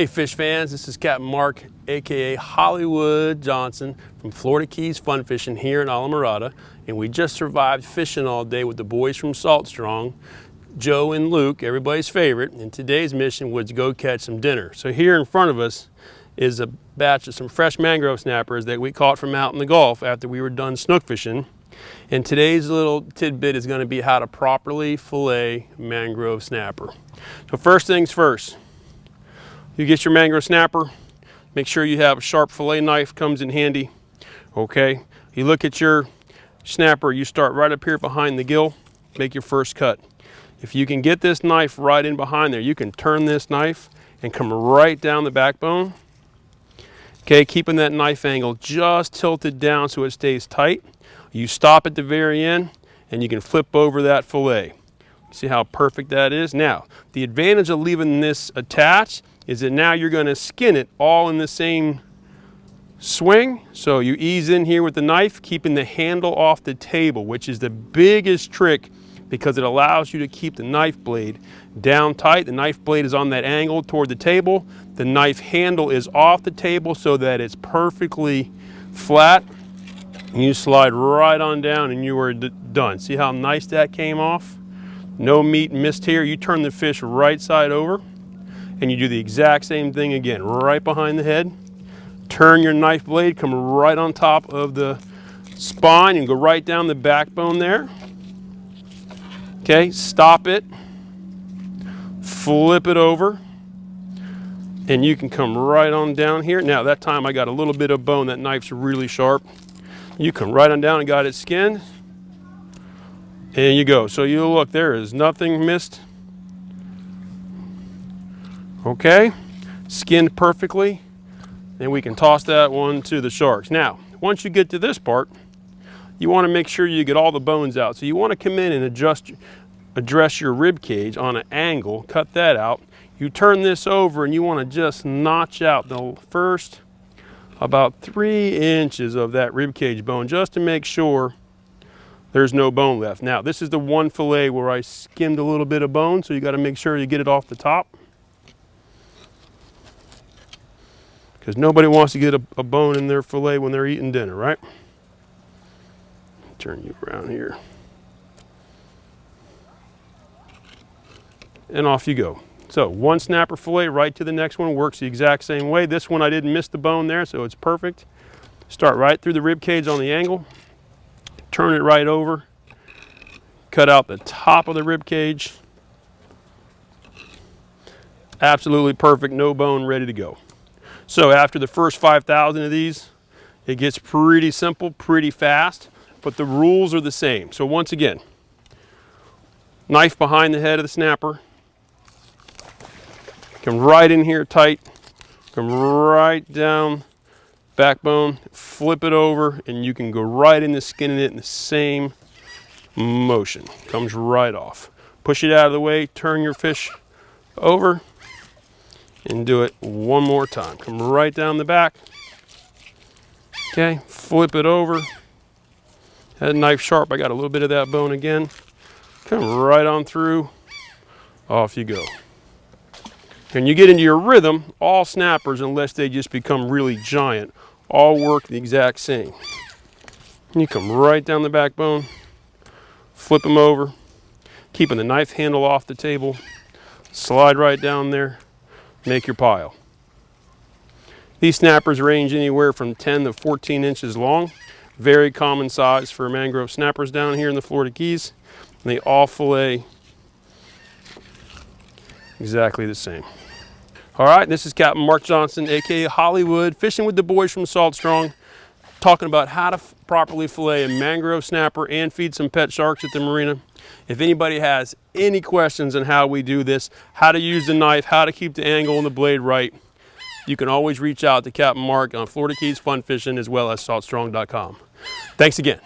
Hey fish fans, this is Captain Mark, aka Hollywood Johnson from Florida Keys Fun Fishing here in Islamorada, and we just survived fishing all day with the boys from Salt Strong, Joe and Luke, everybody's favorite, and today's mission was to go catch some dinner. So here in front of us is a batch of some fresh mangrove snappers that we caught from out in the Gulf after we were done snook fishing. And today's little tidbit is going to be how to properly fillet mangrove snapper. So first things first, you get your mangrove snapper, make sure you have a sharp fillet knife, comes in handy, okay? You look at your snapper, you start right up here behind the gill, make your first cut. If you can get this knife right in behind there, you can turn this knife and come right down the backbone, okay? Keeping that knife angle just tilted down so it stays tight. You stop at the very end and you can flip over that fillet. See how perfect that is? Now, the advantage of leaving this attached is that now you're going to skin it all in the same swing. So you ease in here with the knife, keeping the handle off the table, which is the biggest trick because it allows you to keep the knife blade down tight. The knife blade is on that angle toward the table. The knife handle is off the table so that it's perfectly flat. You slide right on down and you are done. See how nice that came off? No meat missed here. You turn the fish right side over and you do the exact same thing again, right behind the head. Turn your knife blade, come right on top of the spine and go right down the backbone there. Okay, stop it, flip it over, and you can come right on down here. Now that time I got a little bit of bone, that knife's really sharp. You come right on down and got it skinned, and you go. So you look, there is nothing missed. Okay, skinned perfectly, and we can toss that one to the sharks. Now, once you get to this part, you want to make sure you get all the bones out. So you want to come in and address your rib cage on an angle, cut that out. You turn this over and you want to just notch out the first about 3 inches of that rib cage bone just to make sure there's no bone left. Now, this is the one fillet where I skimmed a little bit of bone, so you got to make sure you get it off the top, because nobody wants to get a bone in their fillet when they're eating dinner, right? Turn you around here. And off you go. So one snapper fillet right to the next one, works the exact same way. This one I didn't miss the bone there, so it's perfect. Start right through the rib cage on the angle, turn it right over, cut out the top of the rib cage. Absolutely perfect, no bone, ready to go. So after the first 5,000 of these, it gets pretty simple, pretty fast, but the rules are the same. So once again, knife behind the head of the snapper, come right in here tight, come right down backbone, flip it over, and you can go right into skinning it in the same motion. Comes right off. Push it out of the way, turn your fish over, and do it one more time. Come right down the back. Okay, flip it over. That knife sharp, I got a little bit of that bone again. Come right on through, off you go. And you get into your rhythm, all snappers, unless they just become really giant, all work the exact same. You come right down the backbone, flip them over, keeping the knife handle off the table, slide right down there, make your pile. These snappers range anywhere from 10 to 14 inches long. Very common size for mangrove snappers down here in the Florida Keys. And they all fillet exactly the same. All right, this is Captain Mark Johnson, aka Hollywood, fishing with the boys from Salt Strong, talking about how to properly fillet a mangrove snapper and feed some pet sharks at the marina. If anybody has any questions on how we do this, how to use the knife, how to keep the angle and the blade right, you can always reach out to Captain Mark on Florida Keys Fun Fishing as well as saltstrong.com. Thanks again.